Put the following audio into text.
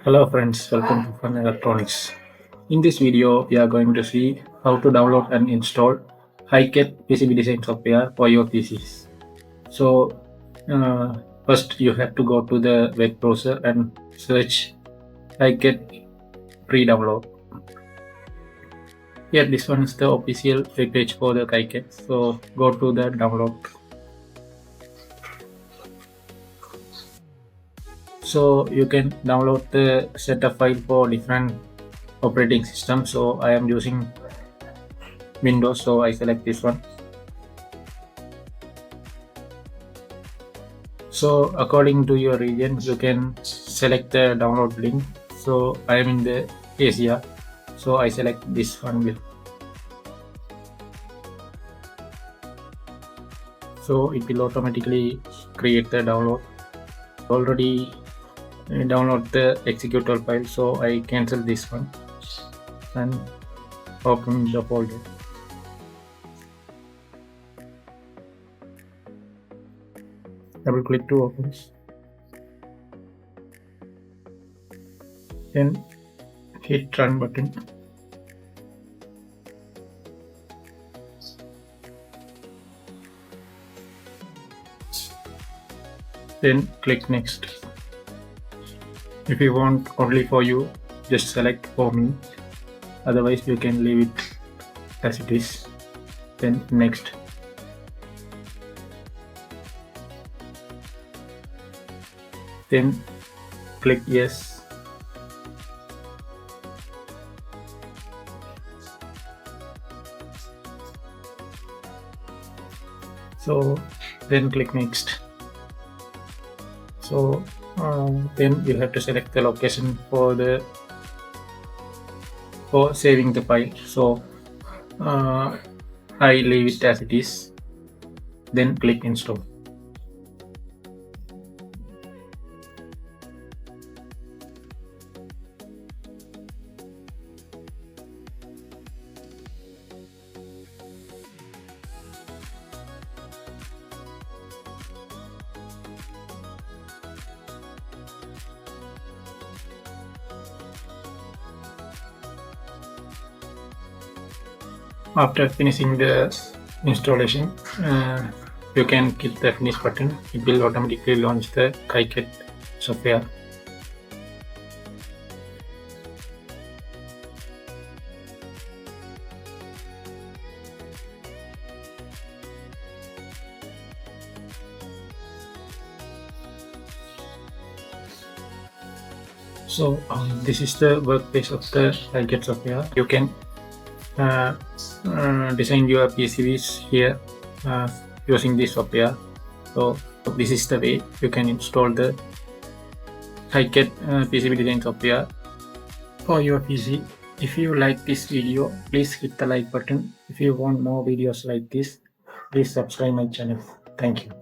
Hello friends, welcome to Fun Electronics. In this video, we are going to see how to download and install KiCad PCB design software for your PCs. So first you have to go to the web browser and search KiCad free download. Here this one is the official web page for the KiCad. So go to the download. So you can download the setup file for different operating systems. So I am using Windows, so I select this one. So according to your region, you can select the download link. So I am in the Asia, so I select this one. So it will automatically create the download. Already download the executable file, so I cancel this one and open the folder. Double click to open. Then hit run button. Then click next. If you want only for you, just select for me. Otherwise you can leave it as it is. Then next. Then click yes. So then click next. So then you have to select the location for saving the file. So I leave it as it is. Then click install. After finishing the installation, you can hit the finish button. It will automatically launch the KiCad software. So this is the workplace of the KiCad software. You can design your PCBs here using this software. So this is the way you can install the KiCad PCB design software for your PC. If you like this video, please hit the like button. If you want more videos like this, please subscribe my channel. Thank you.